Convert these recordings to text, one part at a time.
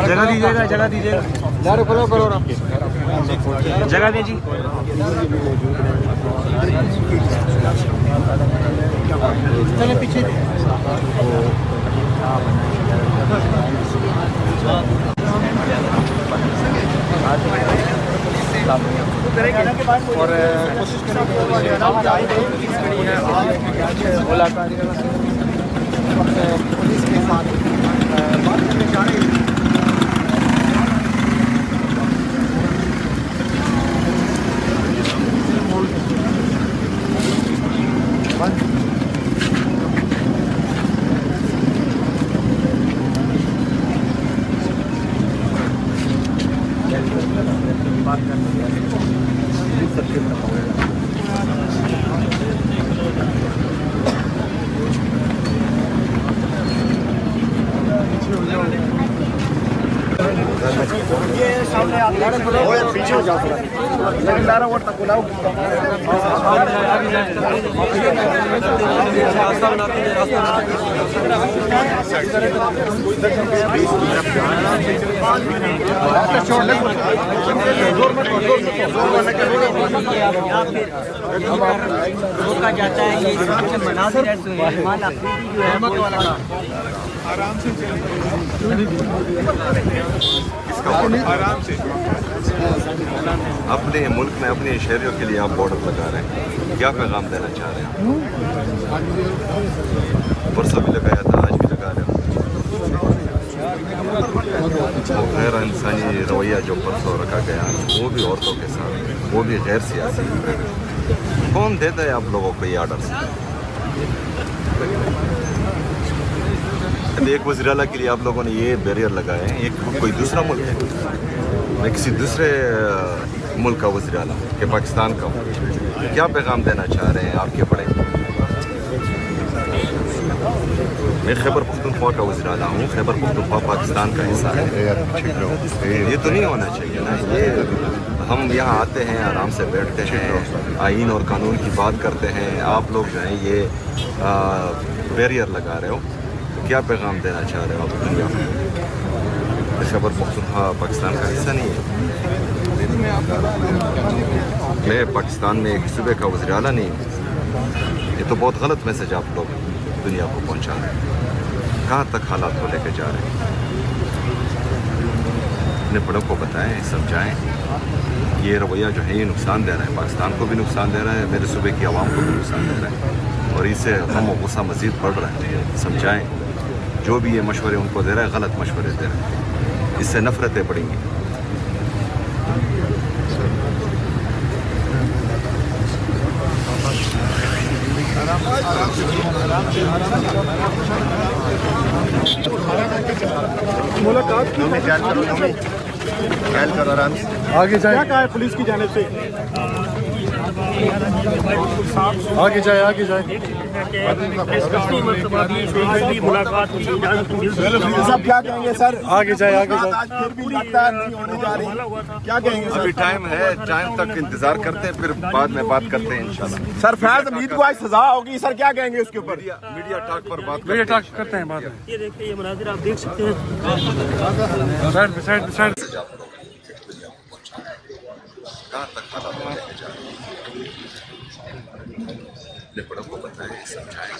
जगह दीजिएगा, जगह दीजिएगा, जगह दीजिए। चले पीछे। और कोशिश करेंगे पुलिस के साथ बात करने जा रहे हैं। बात ये सामने आप पीछे हो जाओ, वोट तक बुलाओ। रोका जाता है ये मनासिर आराम से आराम से अपने मुल्क में अपने शहरियों के लिए आप बॉर्डर लगा रहे हैं, क्या पैगाम देना चाह रहे हैं? परसों भी लगाया था, आज भी लगा रहे हो। वो गैर इंसानी रवैया जो परसों रखा गया वो भी औरतों के साथ, वो भी गैर सियासी। कौन देता है आप लोगों को ये आर्डर? एक वज़ीर-ए-आला के लिए आप लोगों ने ये बैरियर लगाए हैं, एक कोई दूसरा मुल्क है, मैं किसी दूसरे मुल्क का वज़ीर-ए-आला के पाकिस्तान का हूँ, क्या पैगाम देना चाह रहे हैं आपके बड़े? मैं खैबर पख्तूनख्वा का वज़ीर-ए-आला हूँ, खैबर पख्तूनख्वा पाकिस्तान का हिस्सा है। ये तो नहीं होना चाहिए ना। ये हम यहाँ आते हैं, आराम से बैठते हैं, आईन और कानून की बात करते हैं, आप लोग जो हैं ये बैरियर लगा रहे हो, क्या पैगाम देना चाह रहे हो आप दुनिया में? खैबर पख्तूनख्वा पाकिस्तान का हिस्सा नहीं है। मैं पाकिस्तान में एक सूबे का वज़ीर-ए-आला नहीं हूँ। ये तो बहुत गलत मैसेज आप लोग दुनिया को पहुँचा रहे हैं। कहाँ तक हालात को लेकर जा रहे हैं? अपने बड़ों को बताएं, समझाएं। ये रवैया जो है ये नुकसान दे रहा है, पाकिस्तान को भी नुकसान दे रहा है, मेरे सूबे की आवाम को भी नुकसान दे रहा है, और इससे गम और गुस्सा मज़ीद बढ़ रहा है। समझाएं, जो भी ये मशवरे उनको दे रहा है गलत मशवरे दे रहा है, इससे नफ़रतें बढ़ेंगी। मुलाकात करो आराम से। आगे जाए, क्या कहा है पुलिस की जानिब से? आगे जाए, आगे जाए। सब क्या कहेंगे सर? आगे जाए, आगे जाए। आज फिर भी लगातार होने जा रही है, क्या कहेंगे? अभी टाइम है, टाइम तक इंतजार करते हैं, फिर बाद में बात करते हैं इंशाल्लाह। सर फैज हमीद को आज सजा होगी सर, क्या कहेंगे उसके ऊपर? मीडिया टॉक पर बात करते हैं बाद में। ये देखिए ये मनाजिर आप देख सकते हैं। कहाँ तक हालात लेके जा रहे हैं? अपने बड़ों को बताएं, समझाएं।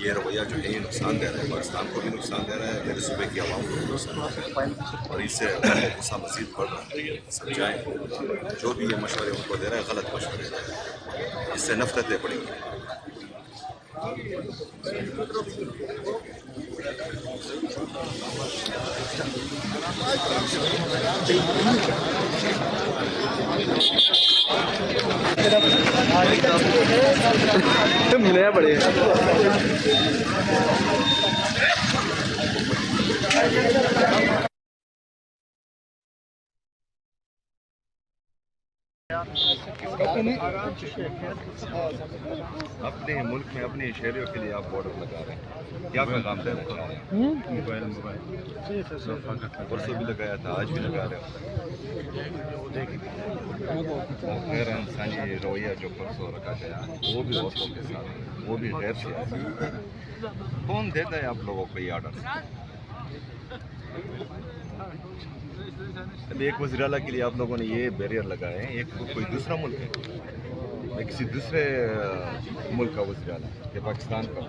ये रवैया जो है ये नुकसान दे रहा है, पाकिस्तान को भी नुकसान दे रहा है, मेरे सूबे की आवाम को भी नुकसान दे रहा है, और इससे गुस्सा मज़ीद बढ़ रहा है। समझाएं, जो भी ये मशवरे उनको दे रहा है गलत मशवरे दे रहा है, इससे नफ़रतें बढ़ेंगी। मिले बड़े अपने मुल्क में अपने शहरियों के लिए आप बॉर्डर लगा रहे हैं, क्या पैगाम देना चाह रहे हैं? परसों भी लगाया था, आज भी लगा रहे हो। गैर इंसानी रवैया जो परसों रखा गया वो भी औरतों के साथ, वो भी गैर सियासी। कौन देता है आप लोगों को ये ऑर्डर? अभी एक वज़ीर-ए-आला के लिए आप लोगों ने ये बैरियर लगाए हैं, एक कोई दूसरा मुल्क है, किसी दूसरे मुल्क का वज़ीर-ए-आला कि पाकिस्तान का,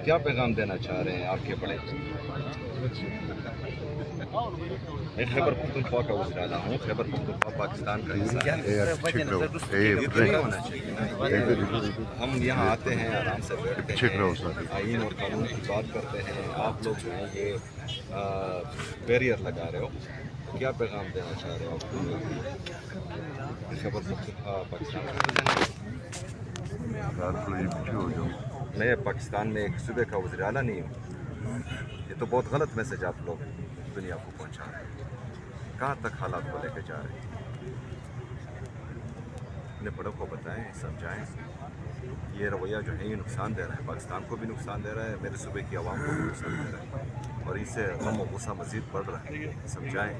क्या पैगाम देना चाह रहे हैं आपके बड़े? मैं खैबर पख्तूनख्वा का वज़ीर-ए-आला हूँ, खैबर पख्तूनख्वा पाकिस्तान का हिस्सा है। ये तो नहीं होना चाहिए ना। हम यहाँ आते हैं, आराम से बैठते हैं, आईन और कानून की बात करते हैं, आप लोग जो हैं ये बैरियर लगा रहे हो, क्या पैगाम देना चाह रहे हो आप? खैबर पख्तूनख्वा पाकिस्तान मैं पाकिस्तान में एक सूबे का वज़ीर-ए-आला नहीं हूँ। ये तो बहुत गलत मैसेज आप लोग दुनिया को पहुँचा रहे हैं। कहाँ तक हालात को लेकर जा रहे हैं? अपने बड़ों को बताएं, समझाएं। ये रवैया जो है ये नुकसान दे रहा है, पाकिस्तान को भी नुकसान दे रहा है, मेरे सूबे की आवाम को भी नुकसान दे रहा है, और इससे गम और गुस्सा मज़ीद बढ़ रहा है। समझाएं,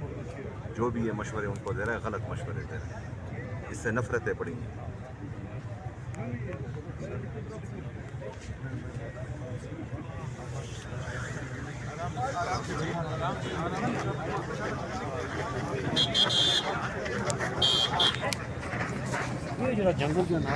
जो भी ये मशवरे उनको दे रहा है गलत मशवरे दे रहा है, इससे नफरतें बढ़ेंगी। ये जरा जंगल के नाम